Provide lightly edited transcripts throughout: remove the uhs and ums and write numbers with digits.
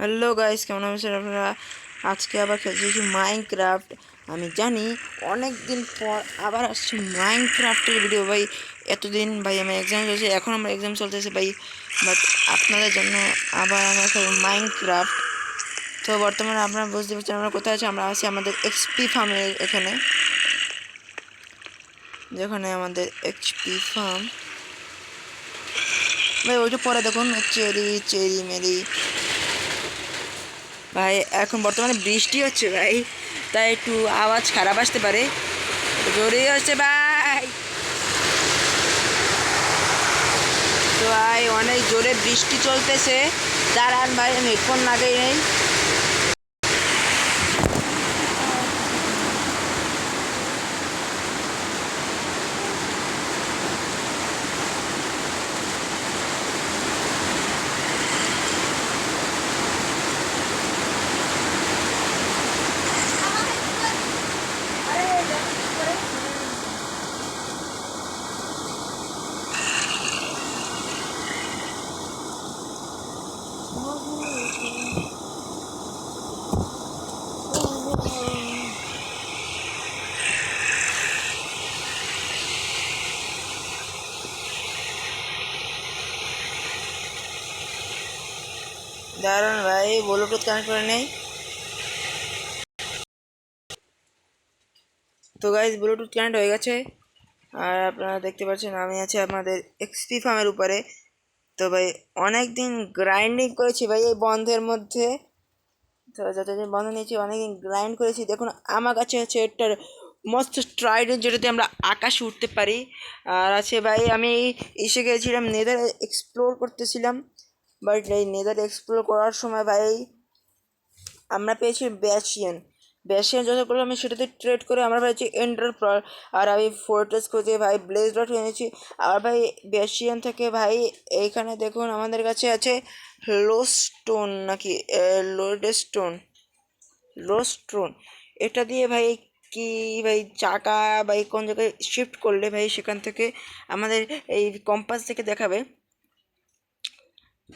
Hello guys, কেমন আছেন আপনারা? আজকে আবার খেলছি মাইনক্রাফট। আমি জানি অনেক দিন পর আবার আসছে মাইনক্রাফটের ভিডিও ভাই। এতদিন ভাই আমার এক্সাম চলছে, এখন আমার এক্সাম চলতেছে ভাই, বাট আপনাদের জন্য আবার আমরা খেলব মাইনক্রাফট। তো বর্তমানে আপনারা বুঝতে পারছেন আমরা কোথায় আছি। আমরা আছি আমাদের এক্সপি ফার্মের এখানে, যেখানে আমাদের এক্সপি ফার্ম ভাই। ওইটা পরে দেখুন, চেরি চেরি মেরি ভাই। এখন বর্তমানে বৃষ্টি হচ্ছে ভাই, তাই একটু আওয়াজ খারাপ আসতে পারে, জোরেই হচ্ছে ভাই। তো ভাই অনেক জোরে বৃষ্টি চলতেছে, দাঁড়ান ভাই আমি হেডফোন লাগাই নেই। দাঁড়ান ভাই, ব্লুটুথ কানেক্ট করে নেই। তো গাইজ ব্লুটুথ কানেক্ট হয়ে গেছে, আর আপনারা দেখতে পাচ্ছেন আমি আছি আমাদের এক্সপি ফার্মের উপরে। তো ভাই অনেক দিন গ্রাইন্ডিং করেছি ভাই এই বন্ধের মধ্যে। তো যতদিন বন্ধ নিয়েছি অনেকদিন গ্রাইন্ড করেছি। দেখুন আমার কাছে আছে একটার মস্ত ট্রাইডেন্ট, যেটাতে আমরা আকাশে উঠতে পারি। আর আছে ভাই, আমি এসে গেছিলাম নেদার এক্সপ্লোর করতেছিলাম, বাট এই নেদার এক্সপ্লোর করার সময় ভাই আমরা পেয়েছি ব্যাশিয়ান। ব্যাশিয়ান যত করলাম আমি সেটাতে ট্রেড করে আমরা পেয়েছি এন্ডার পার। আর আমি ফোর্ট্রেস খুঁজে ভাই ব্লেজ ডট এনেছি। আর ভাই ব্যাশিয়ান থেকে ভাই এইখানে দেখুন আমাদের কাছে আছে লোস্টোন নাকি লোডস্টোন, লোস্টোন। এটা দিয়ে ভাই কি ভাই চাকা ভাই কোন জায়গায় শিফট করলে ভাই সেখান থেকে আমাদের এই কম্পাস থেকে দেখাবে।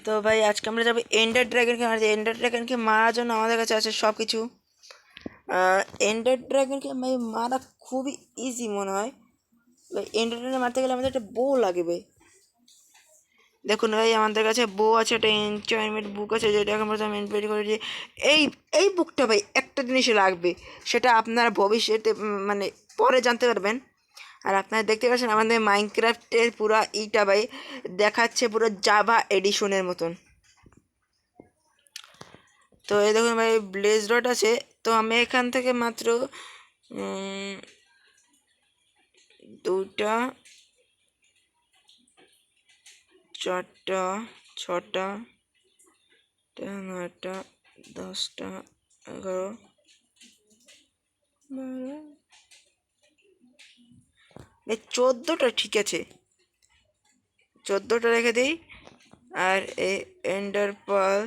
তো ভাই আজকে আমরা যাবো এন্ডার ড্রাগনকে মারতে। এন্ডার ড্রাগনকে মারার জন্য আমাদের কাছে আছে সব কিছু। এন্ডার ড্রাগনকে ভাই মারা খুবই ইজি মনে হয় ভাই। এন্ডার ড্রাগন মারতে গেলে আমাদের একটা বউ লাগে ভাই। দেখুন ভাই আমাদের কাছে বউ আছে, একটা এনচয়নমেন্ট বুক আছে, যেটা এখন পর্যন্ত আমি এনকোয়ারি করেছি। এই এই বুকটা ভাই একটা জিনিসে লাগবে, সেটা আপনারা ভবিষ্যতে মানে পরে জানতে পারবেন। আর আপনারা দেখতে পাচ্ছেন আমাদের মাইনক্রাফটের পুরো ইটা ভাই দেখাচ্ছে পুরো জাভা এডিশনের মতন। তো এই দেখুন ভাই ব্লেজ ডট আছে। তো আমি এখান থেকে মাত্র দুটা, চারটা, ছটা, নয়টা, 10টা, 11, 12, এই 14টা ঠিক আছে, 14টা রেখে দিই। আর এই এন্ডার পাল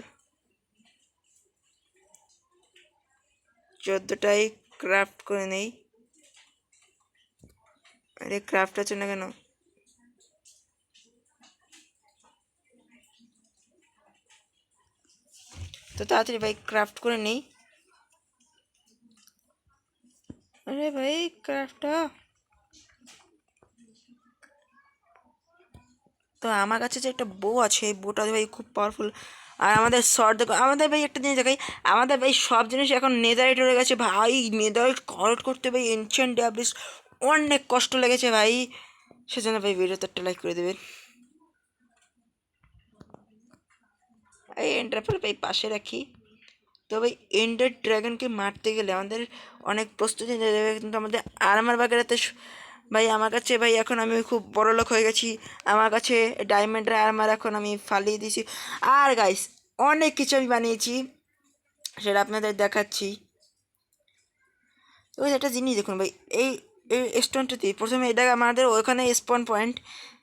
14টাই ক্রাফট করে নেই। আরে ক্রাফট আছে না কেন? তো তাড়াতাড়ি ভাই ক্রাফট করে নেই। আরে ভাই ক্রাফটটা তো আমার কাছে যে একটা বউ আছে, এই বউটা ভাই খুব পাওয়ারফুল। আর আমাদের শর্ট দেখো, আমাদের ভাই একটা জিনিস দেখাই, আমাদের ভাই সব জিনিস এখন নেদারাইট হয়ে গেছে ভাই। নেদারাইট কালেক্ট করতে ভাই এনশিয়েন্ট ড্যাবলিস অনেক কষ্ট লেগেছে ভাই। সেজন্য ভাই ভিডিওতে একটা লাইক করে দেবেন। এই এন্টারপ্রাইজ ভাই পাশে রাখি। তো ভাই এন্ডার ড্রাগনকে মারতে গেলে আমাদের অনেক প্রস্তুতি নিতে হবে, কিন্তু আমাদের আর্মার বাগেরাতে ভাই আমার কাছে ভাই এখন আমি খুব বড় লোক হয়ে গেছি। আমার কাছে ডায়মন্ডের আর্মার এখন আমি ফালিয়ে দিয়েছি। আর গাইস অনেক কিছু আমি বানিয়েছি, সেটা আপনাদের দেখাচ্ছি। তো একটা জিনিস দেখুন ভাই, এই এই স্টোনটা দিয়ে প্রথমে এটা আমাদের ওইখানে স্পন পয়েন্ট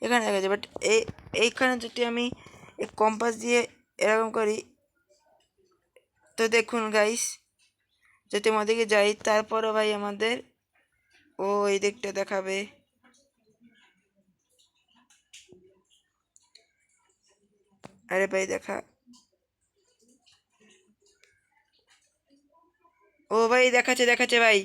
এখানে দেখা যায়, বাট এইখানে যদি আমি কম্পাস দিয়ে এরকম করি, তো দেখুন গাইস যদি আমাদেরকে যাই তারপরও ভাই আমাদের ও এই দিকটা দেখাবে। আরে ভাই দেখা, ও ভাই দেখাচ্ছে দেখাচ্ছে ভাই।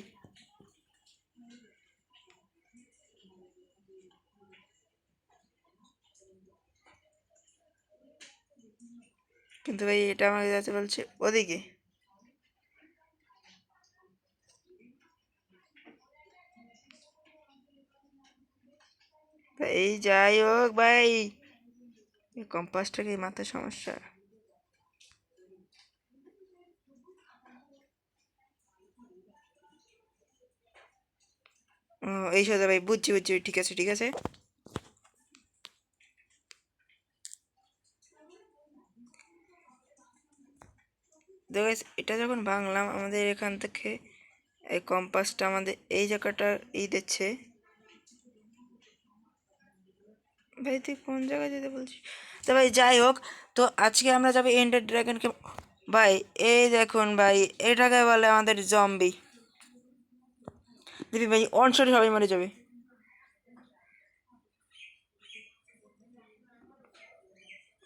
কিন্তু ভাই এটা আমাকে যাতে বলছে ওদিকে। ভাই যাই হোক ভাই, এই কম্পাসটা কি মাথায় সমস্যা? ও এই সাথে ভাই, বুঝছি বুঝছি, ঠিক আছে ঠিক আছে। দেখো guys, এটা যখন ভাঙলাম আমাদের এখান থেকে এই কম্পাসটা আমাদের এই জায়গাটা দিচ্ছে। ভাই তুই কোন জায়গায় যেতে বলছিস? তো ভাই যাই হোক, তো আজকে আমরা যাবো এন্ডার ড্রাগনকে। ভাই এই দেখুন ভাই, এটাকে বলে আমাদের জম্বি। দেখবি ভাই অন শটে সবাই মরে যাবে।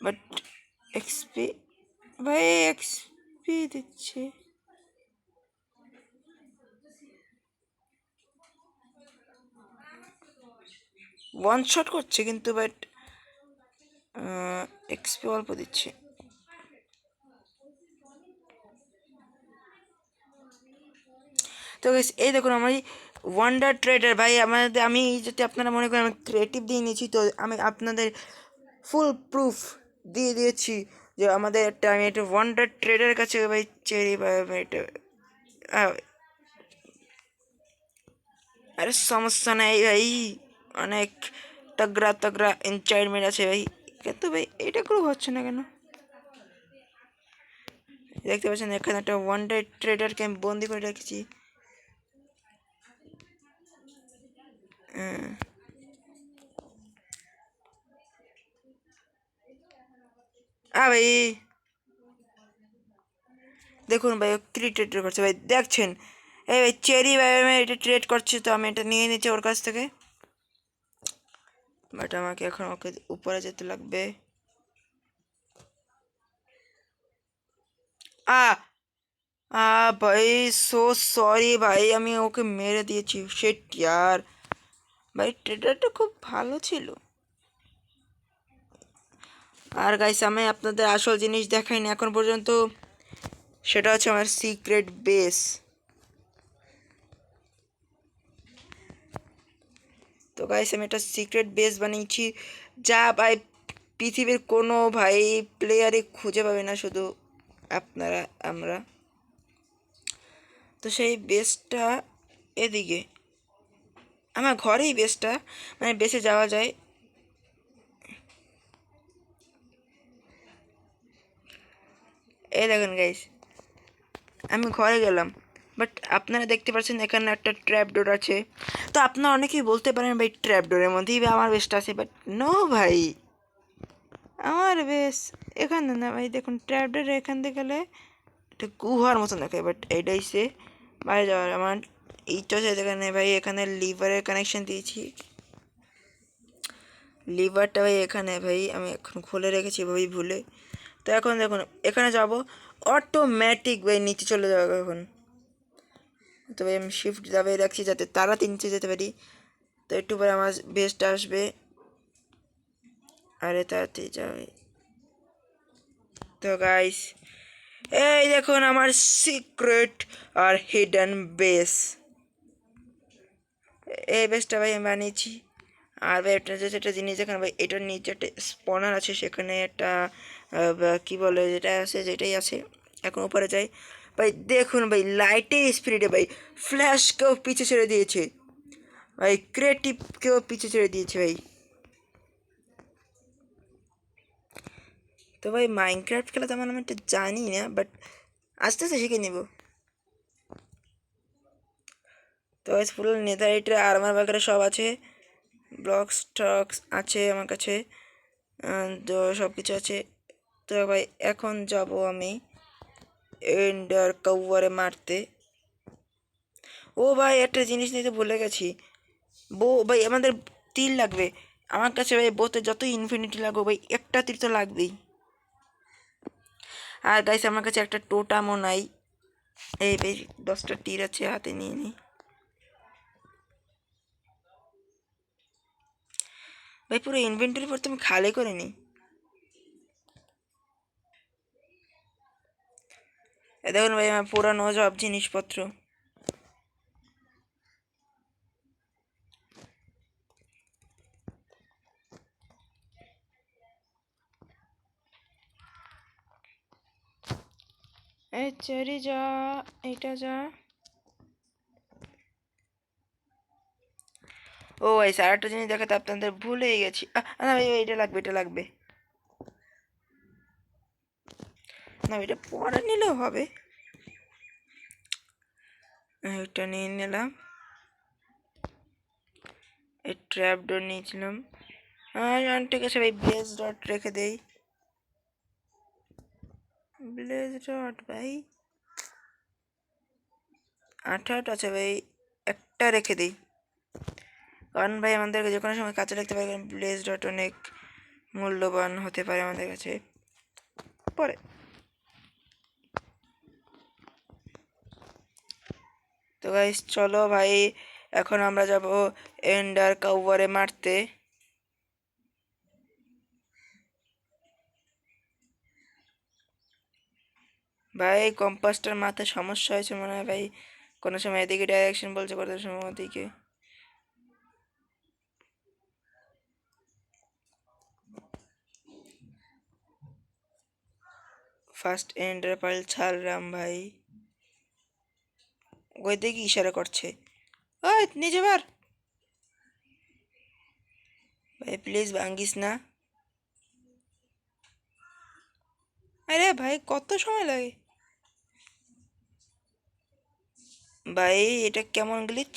বাট এক্সপি, ভাই এক্সপি দিচ্ছে। ওয়ান শট করছে কিন্তু, বাট এক্সপি অল্প দিচ্ছে। তো guys, এই দেখুন আমার ওয়ান্ডার ট্রেডার ভাই, আমাদের আমি যদি আপনারা মনে করেন আমি ক্রিয়েটিভ দিয়ে নিয়েছি, তো আমি আপনাদের ফুল প্রুফ দিয়ে দিয়েছি যে আমাদের একটা, আমি একটা ওয়ান্ডার ট্রেডারের কাছে ভাই চেরি ভাই এটা আহ, আরে সমস্যা নেই ভাই, অনেক তগড়া তগড়া এনচাইনমেন্ট আছে ভাই। কিন্তু ভাই এটা খুব হচ্ছে না কেন? দেখতে পাচ্ছেন এখানে একটা ওয়ান্ডার ট্রেডারকে আমি বন্দি করে রেখেছি। হ্যাঁ। ভাই দেখুন ভাই ট্রেড করছে ভাই, দেখছেন? এই ভাই চেরি ভাই আমি এটা ট্রেড করছি, তো আমি এটা নিয়ে নিচ্ছি ওর কাছ থেকে। বাট আমাকে এখন ওকে উপরে যেতে লাগবে। আ ভাই সো সরি ভাই, আমি ওকে মেরে দিয়েছি, শিট ইয়ার। ভাই ট্রেডারটা খুব ভালো ছিল। আর গাইস আমি আপনাদের আসল জিনিস দেখাইনি এখন পর্যন্ত, সেটা হচ্ছে আমার সিক্রেট বেস। তো গাইস আমি একটা সিক্রেট বেস বানিয়েছি, যা ভাই পৃথিবীর কোনো ভাই প্লেয়ারে খুঁজে পাবে না, শুধু আপনারা আমরা। তো সেই বেসটা এদিকে আমার ঘরেই, বেসটা মানে বেসে যাওয়া যায়। এই দেখেন গাইস, আমি ঘরে গেলাম, বাট আপনারা দেখতে পাচ্ছেন এখানে একটা ট্র্যাপ ডোর আছে। তো আপনারা অনেকেই বলতে পারেন ভাই ট্র্যাপ ডোরের মধ্যেই আমার বেসটা আছে, বাট নো ভাই, আমার বেশ এখানে না ভাই। দেখুন ট্র্যাপ ডোর এখান থেকে গেলে একটা গুহার মতন দেখায়, বাট এইটাই সে বাইরে যাওয়ার আমার ইচ্ছা আছে। এখানে ভাই এখানে লিভারের কানেকশন দিয়েছি, লিভারটা ভাই এখানে ভাই আমি এখন খুলে রেখেছি ভাই ভুলে। তো এখন দেখুন এখানে যাব, অটোমেটিক ভাই নিচে চলে যাবে এখন। তো ভাই আমি শিফট দাবিয়ে রাখছি যাতে তাড়াতাড়ি নিচে যেতে পারি। তো একটু পরে আমার বেস্টটা আসবে, আরে তাড়াতাড়ি যাবে। তো গাইস এই দেখুন আমার সিক্রেট আর হিডেন বেস, এই বেসটা ভাই আমি বানিয়েছি। আর ভাই একটা যে একটা জিনিস দেখেন ভাই, এটার নিচে একটা স্পনার আছে, সেখানে একটা কি বলে যেটা আছে, যেটাই আছে। এখন উপরে যাই ভাই, দেখুন ভাই লাইটের স্পিডে ভাই ফ্ল্যাশকেও পিছে ছেড়ে দিয়েছে ভাই, ক্রিয়েটিভকেও পিছে ছেড়ে দিয়েছে ভাই। তো ভাই মাইনক্রাফট খেলা তেমন আমি একটা জানি না, বাট আস্তে আস্তে শিখে নিব। তো ভাই ফুল নেদারাইটের আর্মার বাগেরা সব আছে, ব্লক স্টক্স আছে আমার কাছে, তো সব কিছু আছে। তো ভাই এখন যাব আমি এন্ডার কাউয়ারে মারতে। ও ভাই একটা জিনিস নিতে ভুলে গেছি, ভাই আমাদের তীর লাগবে। আমার কাছে ভাই বোতে যতই ইনফিনিটি লাগবে ভাই, একটা তীর তো লাগবেই। আর গাইস আমার কাছে একটা টোটামও নাই, এই বেশ 10টা তীর আছে, হাতে নিয়ে নিই। ভাই পুরো ইনভেন্টরি প্রথমে খালি করে নিই। দেখুন ভাই আমার পুরানো সব জিনিসপত্র। এই চেরি যা, এটা যা। ও ভাই স্যার একটা জিনিস দেখাতে আপনাদের ভুলেই গেছি। না ভাই এটা লাগবে, এটা লাগবে। না এটা পরে নিলেও হবে। এটা নিয়ে নিলাম। এই ট্র্যাপ ডোর নিয়েছিলাম। ঠিক আছে ভাই, ব্লেজ ডট রেখে দেই। ব্লেজ ডট ভাই 8 আছে ভাই, একটা রেখে দিই। কারণ ভাই আমাদেরকে যে কোনো সময় কাজে লাগতে পারে, কারণ ব্লেজ ডট অনেক মূল্যবান হতে পারে আমাদের কাছে পরে। তো গাইস চলো ভাই, এখন আমরা যাব এন্ডার কাউয়ারে মারতে। ভাই কম্পাসটার মাথায় সমস্যা হয়েছে মনে হয় ভাই, কোনো সময় এদিকে ডাইরেকশন বলছে, কোনো সময় ওদিকে। ফার্স্ট এন্ডার পাল ছাড়লাম ভাই, ওই দিকে ইশারা করছে। ওই নিচে বার ভাই, প্লিজ ভাঙ্গিস না। আরে ভাই কত সময় লাগে ভাই, এটা কেমন গ্লিচ?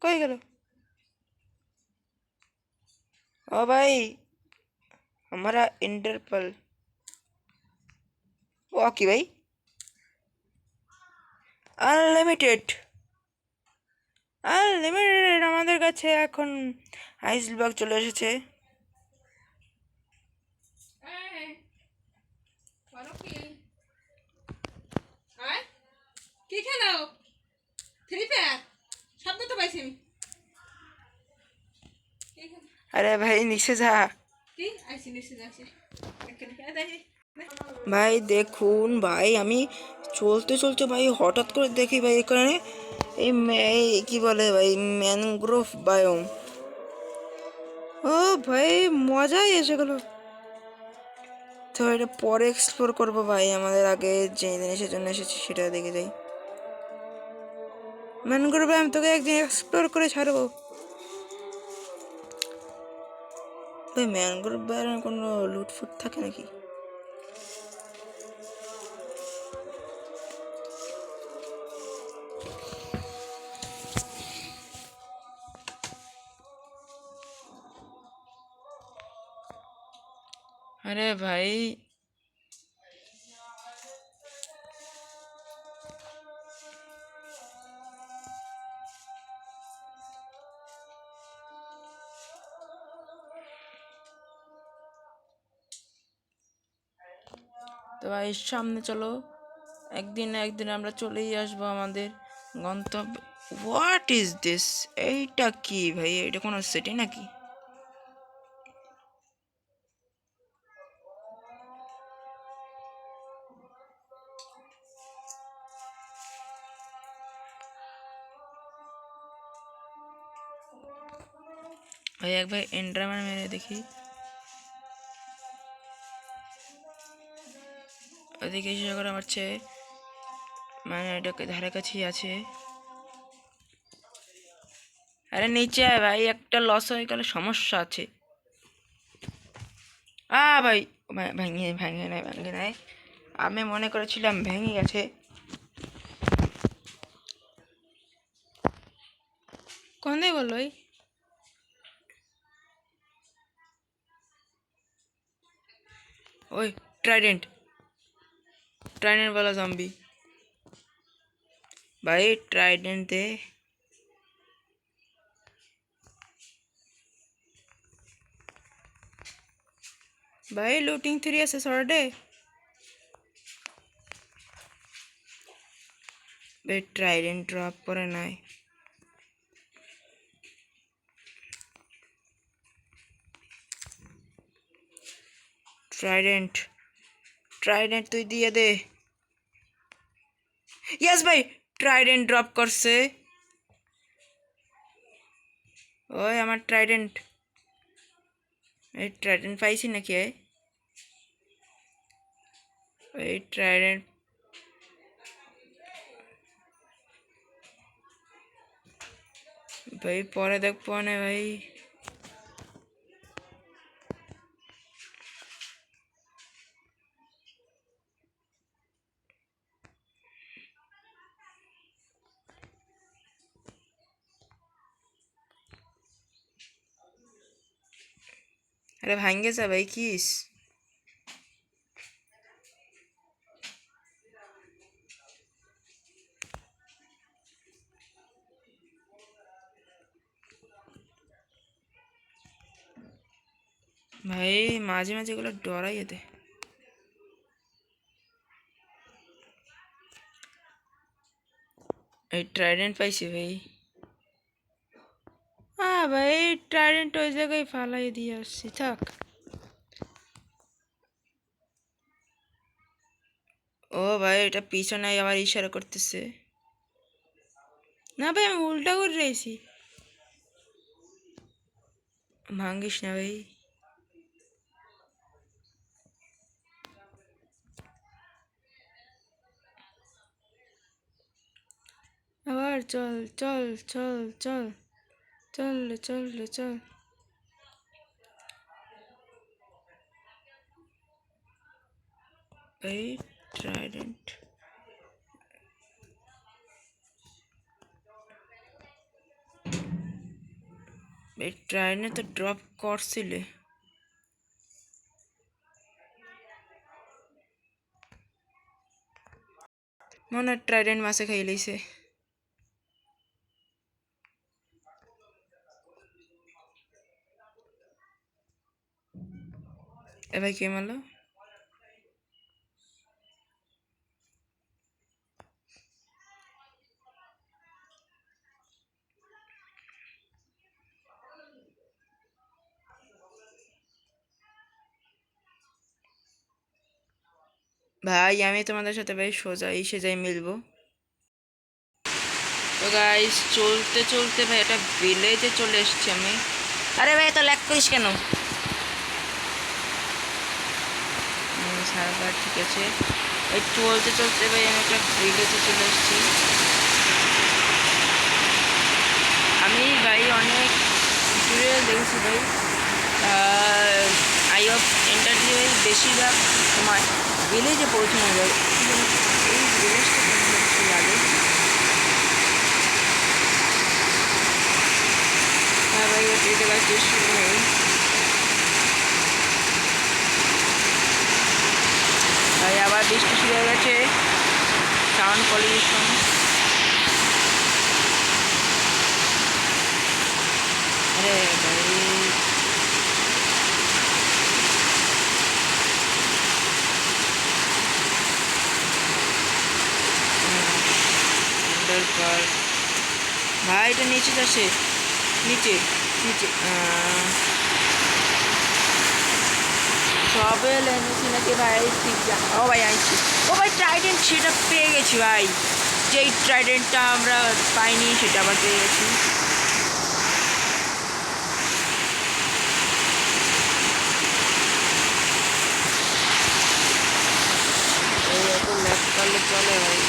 কই গেল? ও ভাই हमारा इंटरपल। ও কি ভাই? আনলিমিটেড, আনলিমিটেড আমাদের কাছে এখন আইস ব্লক চলে এসেছে। কি খেলো? থ্রি ফায়ার শব্দ তো পাইছি আমি। আরে ভাই নিচে যা। কি আইছি নিচে যাচ্ছি। ভাই দেখুন ভাই, আমি চলতে চলতে ভাই হঠাৎ করে দেখি ভাই এখানে এই কি বলে ভাই, ম্যানগ্রোভ বায়োম। ও ভাই মজাই এসে গেল। তো এটা পরে এক্সপ্লোর করবো ভাই, আমাদের আগে যে জিনিসের জন্য এসেছি সেটা দেখে যাই। ম্যানগ্রোভ বায়োম তোকে একদিন এক্সপ্লোর করে ছাড়বো ভাই। ম্যানগ্রোভ বায়োমে কোনো লুটফুট থাকে নাকি? আরে ভাই তো ভাই সামনে চলো, একদিন না একদিন আমরা চলেই আসবো আমাদের গন্তব্যে। What is this? এইটা কি ভাই, এটা কোনো সিটি নাকি? ভাই একবার এন্ডারম্যান মেরে দেখি। ওদিকে এসে করে আমার চেয়ে মানে এটাকে ধারে কাছেই আছে। আরে নিচে আয় ভাই, একটা লস হয়ে গেলে সমস্যা আছে। ভাই ভেঙে ভেঙে নেয়, ভেঙে নেয়। আমি মনে করেছিলাম ভেঙে গেছে। কোন দিয়ে বললো ভাই? ওই ট্রাইডেন্ট, ট্রাইডেন্ট वाला জম্বি भाई, ट्राइडेंट दे। ভাই লুটিং 3 আছে সর্ডে ভাই ট্রাইডেন্ট ড্রপ করে নাই ট্রাইডেন্ট ট্রাইডেন্ট তুই দিয়ে দে ইয়েস ভাই ট্রাইডেন্ট ড্রপ করছে ওই আমার ট্রাইডেন্ট এই ট্রাইডেন্ট পাইছি নাকি এই ট্রাইডেন্ট ভাই পরে দেখবো না ভাই আরে ভাঙ্গে যা ভাই কিস ভাই মাঝে মাঝে এগুলো ডরাই যেতে এই ট্রাইডেন্ট পাইছি ভাই ভাই ট্রাইডেন্ট ওই জায়গায় ফালাই দিয়ে আসছি থাক ও ভাই এটা পিছনে আবার ইশারা করতেছে না ভাই আমি উল্টা করে রয়েছি ভাঙ্গিস না ভাই আবার চল চল চল চল চল রে চল রে চল এই ট্রাইডেন্ট এই ট্রাইডেন্ট তো ড্রপ করছিলে মনে ট্রাইডেন্ট মাছে খাই লইছে এ ভাই কে মারলো ভাই আমি তোমাদের সাথে ভাই সোজা এসে যাই মিলবো তো গাইস চলতে চলতে ভাই একটা ভিলেজে চলে এসছি আমি আরে ভাই তো ল্যাগ করিস কেন সার্ভার ঠিক আছে এই চলতে চলতে ভাই আমি একটা ভিলেজে চলে এসেছি আমি ভাই অনেক টিউটোরিয়াল দেখেছি ভাই আই অফ এন্টারটি ভাই বেশিরভাগ সময় ভিলেজে পৌঁছানো যায় এই ভিলেজটা কেমন বেশি লাগে হ্যাঁ ভাই এটা গাছ ভাই ভাই আবার বৃষ্টি শুরু হয়ে গেছে সাউন্ড পলিউশন আরে ভাই ভাই এটা নিচে যাচ্ছে নিচে নিচে সবে এনেছি নাকি ভাই ঠিক ও ভাই আনছি ও ভাই ট্রাইডেন্ট সেটা পেয়ে গেছি ভাই যেই ট্রাইডেন্টটা আমরা পাইনি সেটা আবার পেয়ে গেছি এই এত ল্যাপ করলে চলে ভাই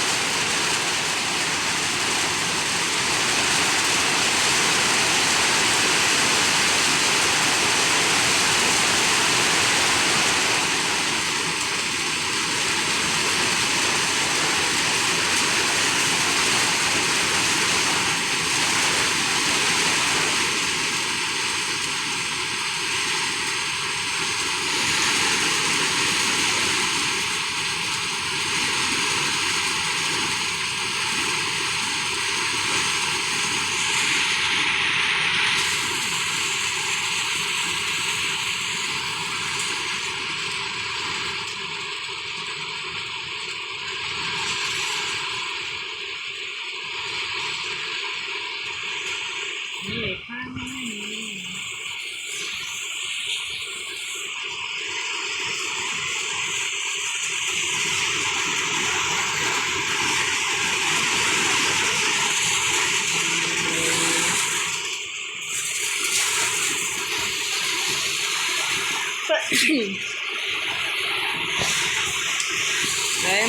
ভাই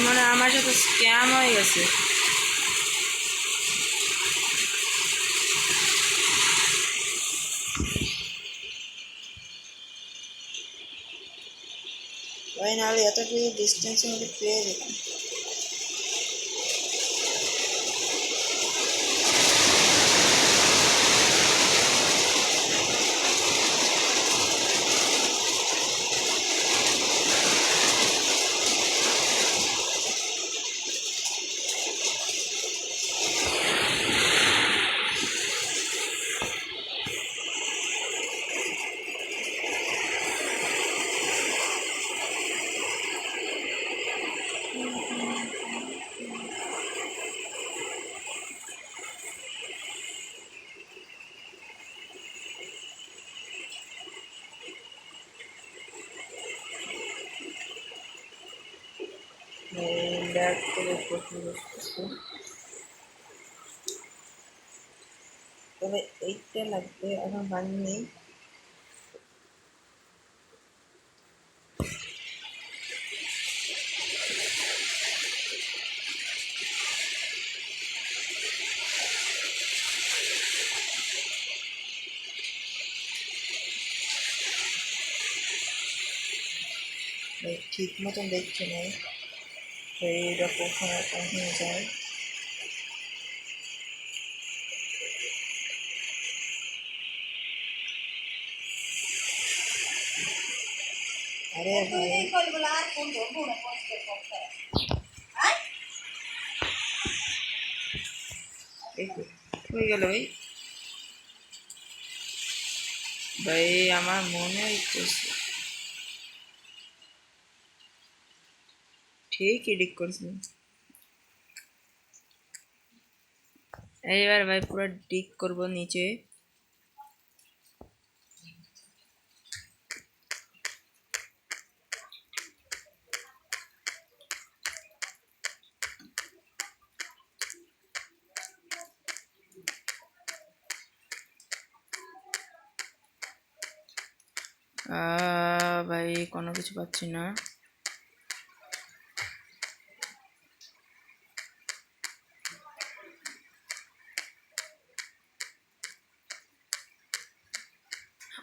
মনে হয় আমার সাথে স্ক্যাম হয়ে গেছে। ভাই নাহলে এতটুকু ডিস্টেন্সের মধ্যে পেয়ে যেতাম। ব্যাক করে প্রশ্ন করতেছি, তবে এইটা লাগবে, এখন বানিয়ে নেই। ঠিক মতন দেখছে না, তো এইটা কখনো কখনো যায়। আরে ভাই হয়ে গেল ভাই। ভাই আমার মনে হইতেছে ঠিকই ঠিক করছি। এইবার ভাই পুরো ডিক করব নিচে। ভাই কোনো কিছু পাচ্ছি না।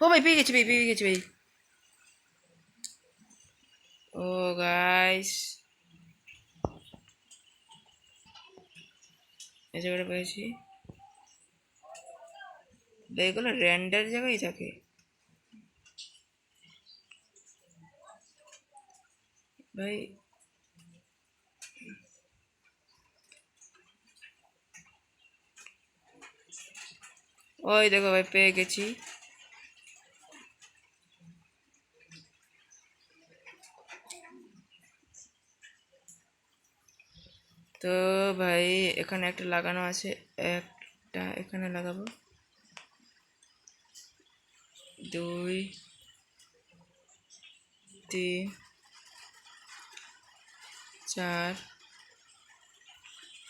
ও ভাই পেয়ে গেছি ভাই, পেয়ে গেছি ভাই। ও গাইস, এই জায়গাটা পেয়েছি। এগুলো র্যান্ডার জায়গায় থাকে ভাই। ওই দেখো ভাই পেয়ে গেছি। তো ভাই এখানে একটা লাগানো আছে, একটা এখানে লাগাবো, 2 3 4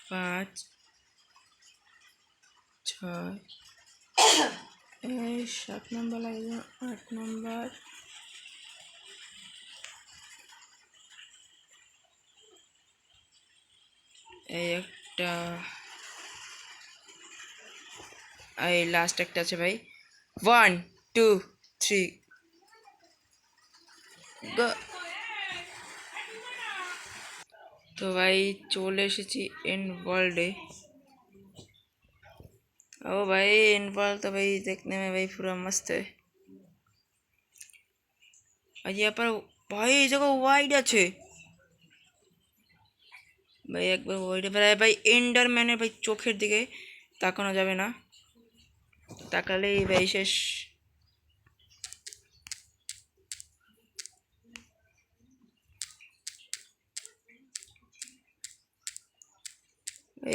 5 6 এই 7 নম্বর লাগবে, 8 নম্বর। এই একটা, এই লাস্ট একটা আছে ভাই। 1 2 3 গো। তো ভাই চলে এসেছি एंड वर्ल्ड। ओ भाई एंड वर्ल्ड तो भाई देखने में भाई पूरा मस्त है। और यहाँ पर भाई ये जगह वाइड আছে ভাই, একবার ওইটা ভাই এন্ডারম্যানের ভাই চোখের দিকে তাকানো যাবে না, তাকালেই ভাই শেষ।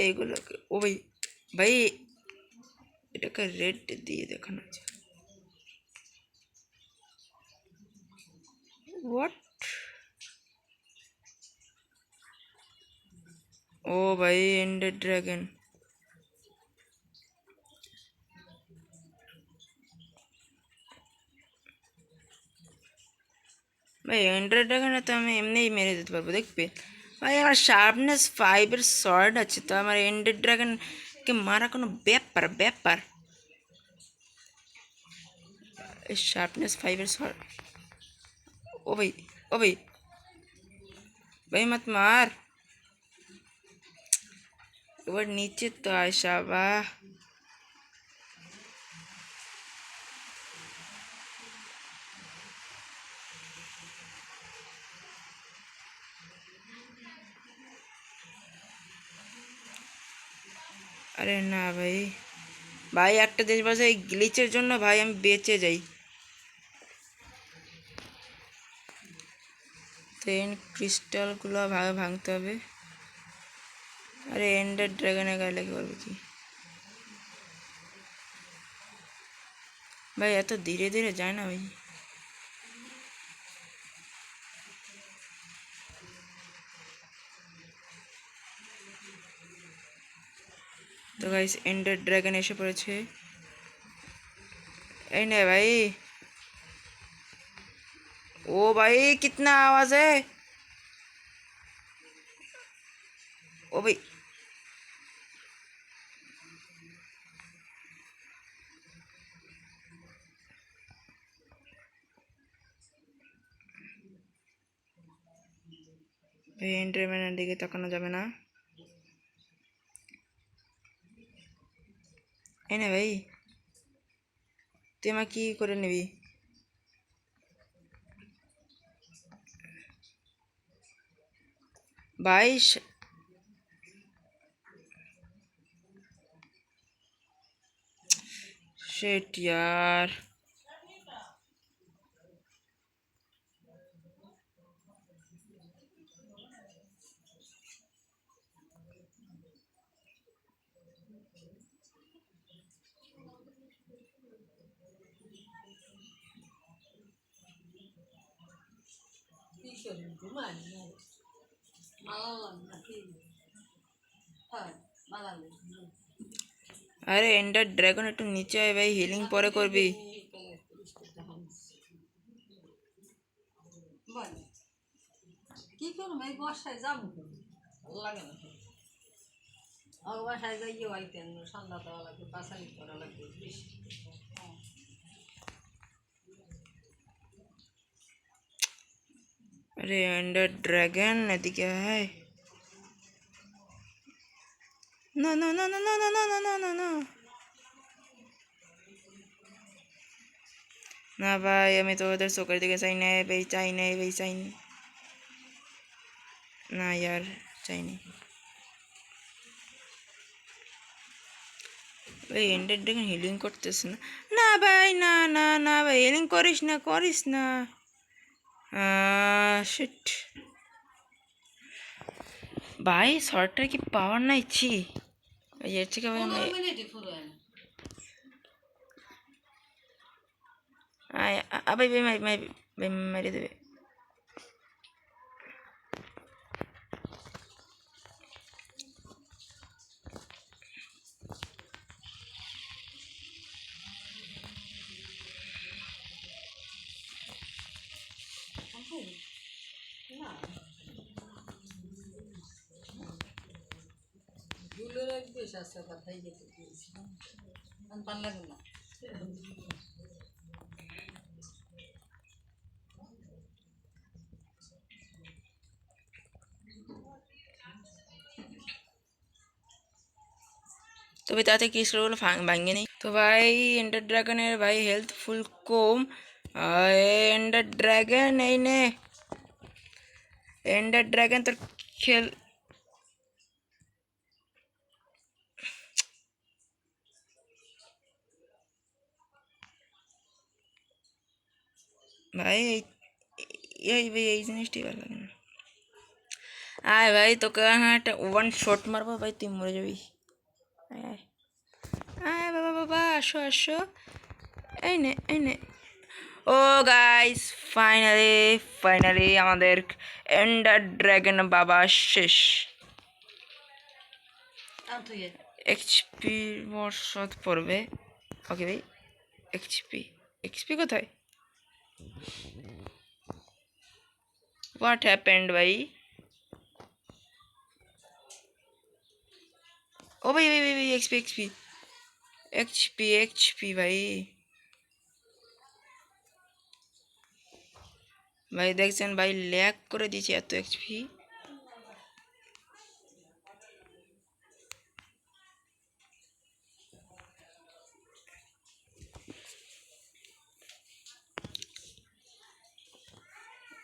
এইগুলো ও ভাই, ভাই এটাকে রেড দিয়ে দেখানো আছে। হোয়াট? ও ভাই এন্ডার ড্রাগন। ভাই এন্ডার ড্রাগনে তো আমি এমনিই মেরে দিতে পারবো, দেখবে ভাই আমার শার্পনেস 5-এর শর্ট আছে, তো আমার এন্ডার ড্রাগনকে মারা কোনো ব্যাপার। Sharpness 5-এর short. ও ভাই, ও ভাই, ভাই মত মার। এবার নিচে তো আয়সা বাহ। আরে না ভাই, ভাই একটা জিনিস বলছে, এই গ্লিচের জন্য ভাই আমি বেঁচে যাই। ট্রেন ক্রিস্টালগুলো ভাঙতে হবে। আরে এন্ডার ড্রাগনের গায়ে লেগে করবে কি ভাই? এত ধীরে ধীরে যায় না ভাই। तो गाइस एंडर ड्रैगन এসে পড়েছে। এই নে ভাই। ओ भाई कितना आवाज है। ओ भाई ভাই এন্ডারম্যানের দিকে তাকানো যাবে না। এই নে ভাই, তুই আমার কি করে নিবি? भाई शिट यार। আরে এন্ডার ড্রাগন একটু নিচে আয় ভাই, হিলিং পরে করবি। কি করবো এই বর্ষায় যাবো লাগে না বাসায় যাইয়ে বাইতেন সন্ধ্যা দেওয়া লাগবে পাশালি করা লাগবে বৃষ্টি। अरे एंडर ड्रैगन এদিকে আয়। না না না না না না না না না না না না ভাই, আমি তো ওদের চোখের দিকে চাই না ভাই, চাই না ভাই, চাই না। না यार চাইনি ভাই, এন্ডার ড্রাগন হিলিং করতেছে না। না ভাই, না না না ভাই, হিলিং করিস না শিট ভাই, শর্টটার কি পাওয়ার নাই? ছি ভাই, এর থেকে ভাই আমি ভাই ভাই ভাই ভাই ভাই মেরে দেবে। দুলের এক বেশ আছে কথাই যেতে দিয়েছিলাম পান লাগে না। তবে তাতে ক্রিস্টালগুলো ভাঙে নেই তো ভাই। এন্ডার ড্রাগনের ভাই হেলথ ফুল কম। এন্ডার ড্রাগন এই নে, এন্ডার ড্রাগন তোর খেল। ভাই এই জিনিসটি ভালো লাগে না। আয় ভাই, তোকে হ্যাঁ একটা ওয়ান শট মারবো ভাই, তুই মরে যাবি। আয় আয় আয় বাবা বাবা আসো আসো, এই নে। ও গাইস, ফাইনালি ফাইনালি আমাদের এন্ডার ড্রাগন বাবা শেষ। তুই এইচপি বর্ষত পড়বে। ওকে ভাই, এইচপি কোথায়? হোয়াট হ্যাপেন্ড ভাই? ও ভাই ভাই ভাই ভাই, এইচপি ভাই। ভাই দেখছেন ভাই, ল্যাগ করে দিয়েছে এত এইচপি।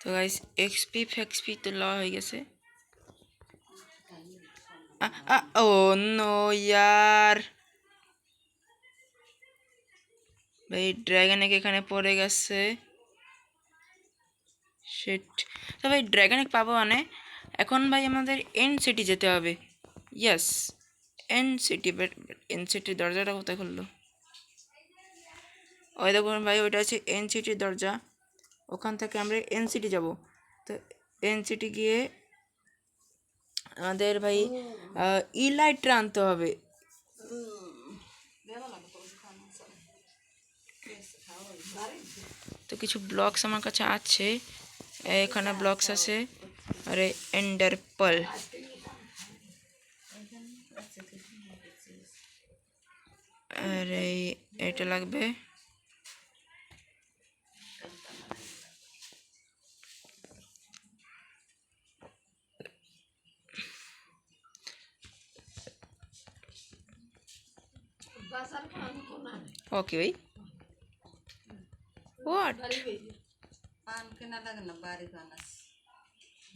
তো গাইস, এক্সপি তো ল হয়ে গেছে। ও নো ইয়ার ভাই, ড্রাগন এখানে পড়ে গেছে। শিট। তো ভাই ড্রাগন পাবো মানে এখন ভাই আমাদের এন সিটি যেতে হবে। ইয়েস, এন সিটির দরজাটা কোথায় খুললো? ওই দেখুন ভাই, ওইটা আছে এন সিটির দরজা। ওখান থেকে আমরা এন সিটি যাব। তো এন সিটি গিয়ে আমাদের ভাই ইলাইট্রা আনতে হবে। তো কিছু ব্লকস আমার কাছে আছে, এখানে ব্লকস আছে। আরে এন্ডার পার্ল, আরে এটা লাগবে। ওকে ভাই, হোয়াট? পান কেনা লাগে না, বাড়ি পান আছে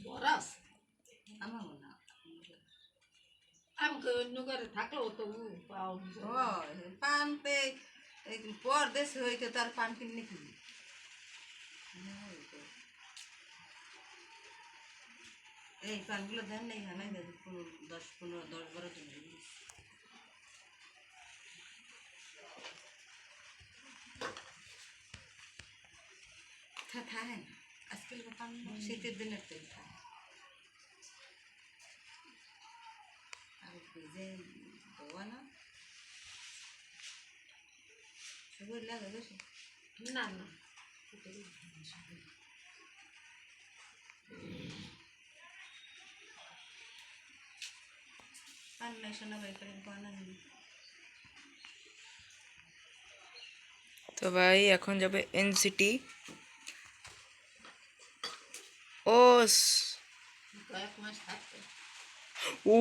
বরাস আমার না। আমি অন্য ঘরে থাকলেও তো পান পে পর দেশ হইতে তার পান কিনে কিনি। এই পানগুলো দেন নেই, হ্যাঁ 10-15-10-12 দিন থাকে না। আজকাল পান শীতের দিনের তেল খায় আর যে দেওয়া না সবই লাগে বেশি না না। পান নাই শোনা ভাই করে পান আনি। তো ভাই এখন যাবে এনসিটি। ও কয়েক মাস থাকতে ও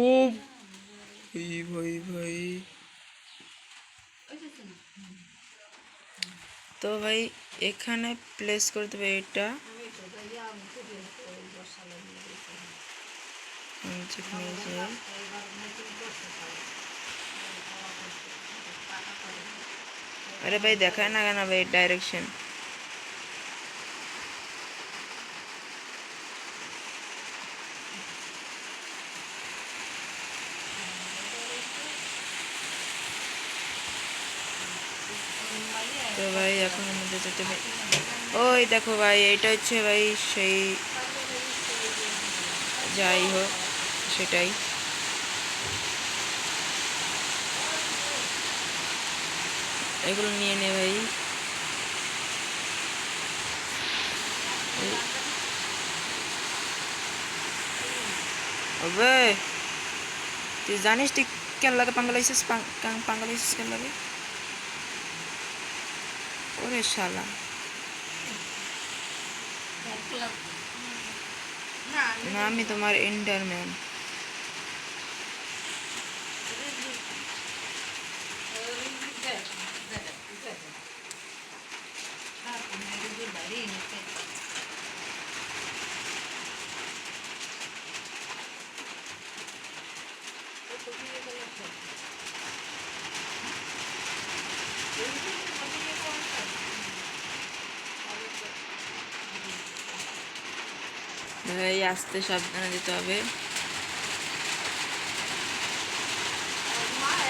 ভাই ভাই ভাই, তো ভাই এখানে প্লেস করে দেবে এটা। যেখানে যে আরে ভাই দেখায় না কেন ভাই ডাইরেকশন? তো ভাই এখন আমাদের যেতে ভাই, ওই দেখো ভাই, এইটা হচ্ছে ভাই সেই, যাই হোক সেটাই। এগুলো নিয়ে নে ভাই। ওবে, তুই জানিস তুই কেন লাগে পাঙ্গালাইছিস? পাঙ্গালাইছিস কেন লাগে? ওরে শালা, না আমি তোমার এন্ডারম্যান। ভাই আস্তে সাবধানে যেতে হবে।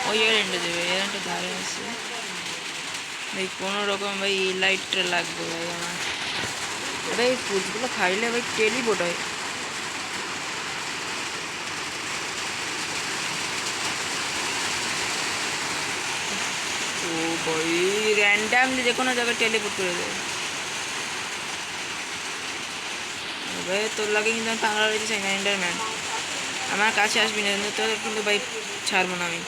ওই এরেন্টে দেবে, এরেন্টে ধারে আছে। ভাই কোনো রকম ভাই এই লাইটটা লাগবে ভাই আমার। ভাই এই ফুডগুলো খাইলে ভাই টেলিপোর্ট হয়। ও ভাই র্যান্ডামলি যে কোনো জায়গায় টেলিপোর্ট করে দেয়। ভাই তোর লাগে কিন্তু আমি পাগলা রয়েছে চাই না এন্ডারম্যান, আমার কাছে আসবি না কিন্তু তোর কিন্তু ভাই ছাড়বো না আমি।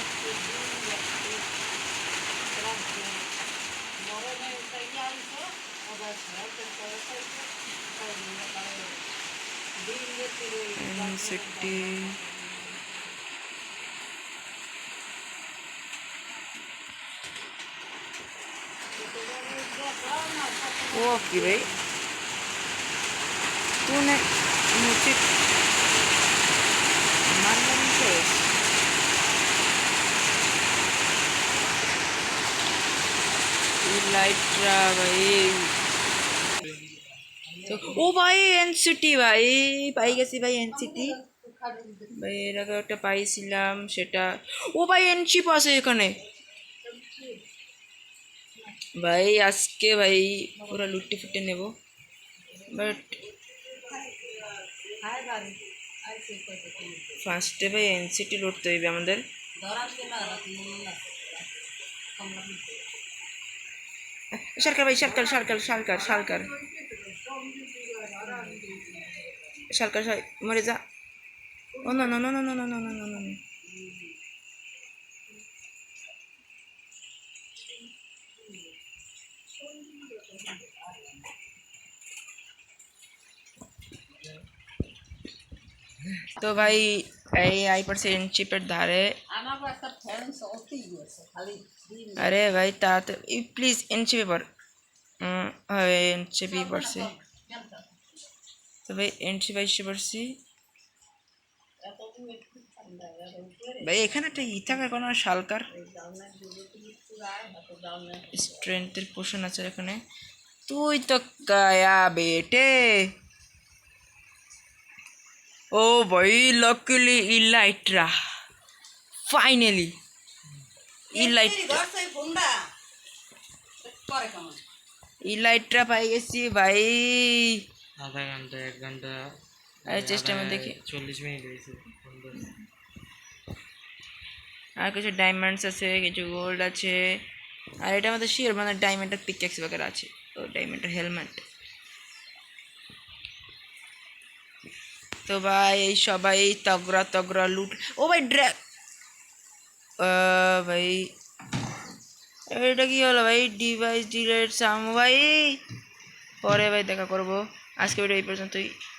সিটি ओके भाई तूने मुझे मारना नहीं चाहिए। ये लाइट रहा भाई तो ओ भाई एनसीटी भाई পাই গেছি ভাই এনসিটি ভাই এর আগে একটা পাইছিলাম সেটা। ও ভাই এনচিপ আছে এখানে ভাই আজকে ভাই পুরো লুটে ফুটে নেব বাট ফার্স্টে ভাই এনসিটি লুটতে হইবে আমাদের। সরকার ভাই সরকার সরকার সরকার সরকার সরকার মরে যা। ও না না না না না না না না না না তো ভাই এই আইপারছে এনচিপের ধারে। আরে ভাই তাড়াতাড়ি প্লিজ এনচিপে পর এনচিপি পড়ছে তো ভাই এনচিপে এসে পড়ছি ভাই এখানে একটা ই থাকার কোনো শালকার স্ট্রেংথের পোষণ আছে এখানে। তুই তো গায়া বেটে। ओ भाई लकीली इलाइट्रा फाइनली इलाइट्रा पाई গেছি ভাই। आधा घंटा 1 घंटा আরে চেষ্টা में দেখি 40 মিনিট হয়েছে। আর কিছু ডায়মন্ডস আছে কিছু গোল্ড আছে আর এটা আমাদের শিওর মানে ডায়মন্ডের পিকঅ্যাক্স वगैरह আছে ও ডায়মন্ডের হেলমেট। তো ভাই এই সবাই তগরা তগরা লুট। ও ভাই ড্র্যাগ ভাই এটা কি হলো ভাই ডিভাইস ডিলেট সাম ভাই পরে ভাই দেখা করবো আজকে ভিডিও এই পর্যন্তই।